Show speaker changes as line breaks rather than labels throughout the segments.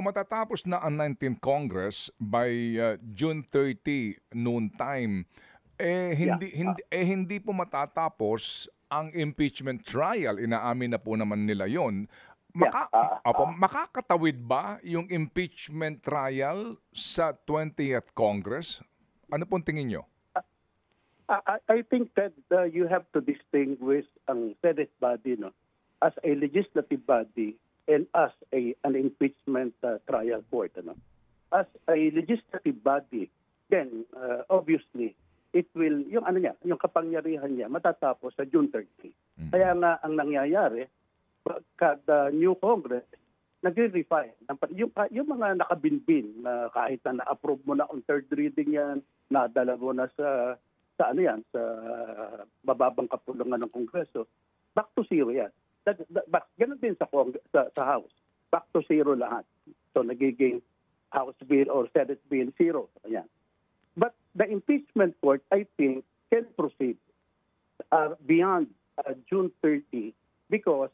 matatapos na ang 19th Congress by June 30 noon time,
Yeah.
hindi po matatapos ang impeachment trial. Inaamin na po naman nila 'yon.
Yeah.
Makakatawid ba yung impeachment trial sa 20th Congress? Ano pong tingin nyo?
I think that you have to distinguish ang Senate body, no, as a legislative body and as an impeachment trial court. Ano. As a legislative body, then obviously it will, yung kapangyarihan niya matatapos sa June 30. Kaya nga ang nangyayari, kada new Congress, nagre-refine. Yung mga nakabinbin na kahit na na-approve mo na on third reading yan, nadala mo na sa mababang kapulungan ng Kongreso, back to zero yan. Ganun din sa House. Back to zero lahat. So nagiging House bill or Senate bill, zero. Ayan. But the impeachment court, I think, can proceed beyond June 30 because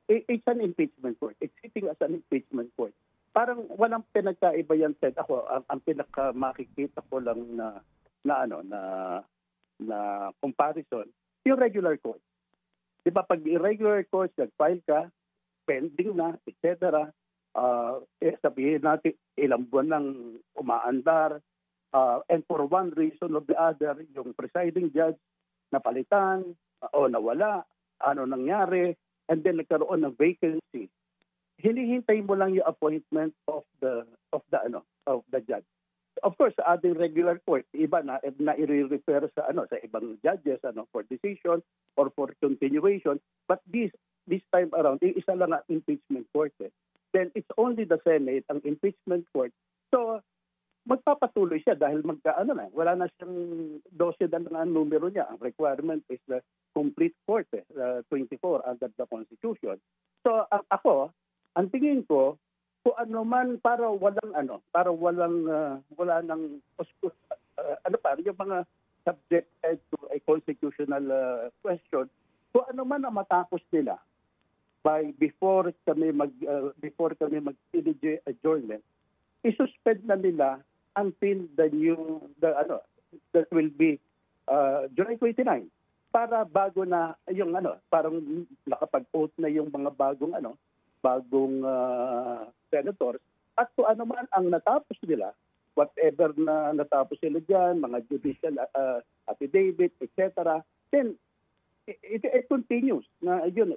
it's an impeachment court. It's sitting as an impeachment court. Parang walang pinagkaiba yan, Ted. Ako, ang pinakamakikita ko lang na comparison, yung regular court. Di ba pag irregular court, nag-file ka, pending na, etc., sabihin natin ilang buwan nang umaandar, and for one reason or the other, yung presiding judge napalitan o nawala, ano nangyari, and then nagkaroon ng vacancy. Hinihintay mo lang yung appointment of the judge. Of course, sa ating regular court, iba na i-refer sa ibang judges for decision or for continuation. But this time around, isa lang ang impeachment court. Then it's only the Senate ang impeachment court. So magpapatuloy siya dahil wala na siyang 12 na ang numero niya. Ang requirement is the complete court, 24 under the Constitution. So ako, ang tingin ko, kung ano man wala nang yung mga subjected to a constitutional question, kung ano man ang matapos nila before kami mag-CDJ adjournment, isuspend na nila until that will be July 29 para bago na yung parang nakapag-oath na yung mga bagong senators, at kung ano man ang natapos nila, whatever na natapos sila dyan, mga judicial affidavit, etc., then it continues na yun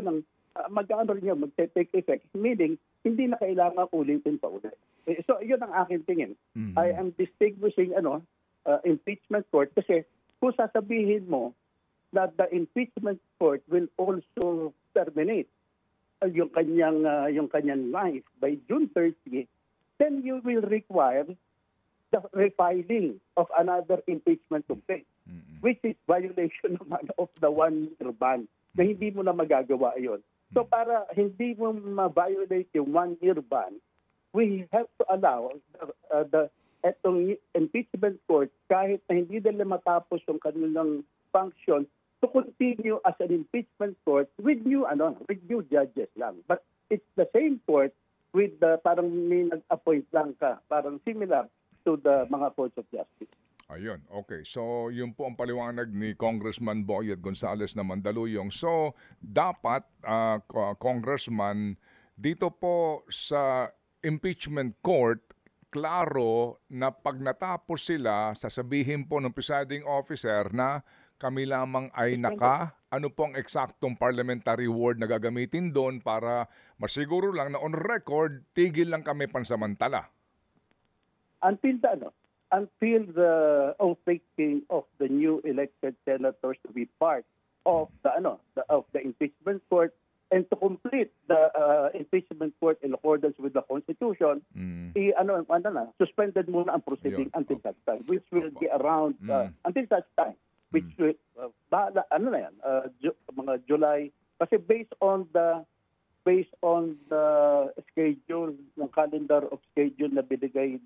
ang mag-take effect, meaning hindi na kailangan ulitin pa ulit. So yun ang aking tingin.
Mm-hmm.
I am distinguishing impeachment court kasi kung sasabihin mo that the impeachment court will also terminate yung kanyang life by June 30, then you will require the refiling of another impeachment complaint, which is violation naman of the one-year ban na hindi mo na magagawa yon. So para hindi mo ma-violate yung one-year ban, we have to allow etong impeachment court, kahit na hindi nila matapos yung kanilang function, to continue as an impeachment court with new judges lang. But it's the same court with parang may nag-appoint lang ka, parang similar to the mga courts of justice.
Ayun, okay. So, yun po ang paliwanag ni Congressman Boyet Gonzales na Mandaluyong. So, dapat, Congressman, dito po sa impeachment court, klaro na pag natapos sila, sasabihin po ng presiding officer na kami lamang ay ano pong eksaktong parliamentary word na gagamitin doon para masiguro lang na on record, tigil lang kami pansamantala.
Until the oath-taking of the new elected senators to be part of the impeachment court and to complete the impeachment court in accordance with the Constitution, suspended muna ang proceeding until that time, which will be around until such time, which will mga July, kasi based on the schedule ng calendar of schedule na binigay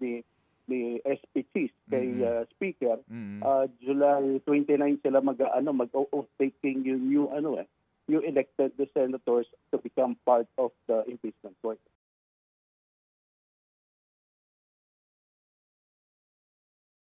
ni SPCs kay Speaker, July 29 sila mag-oath taking yung new elected senators to become part of the impeachment court.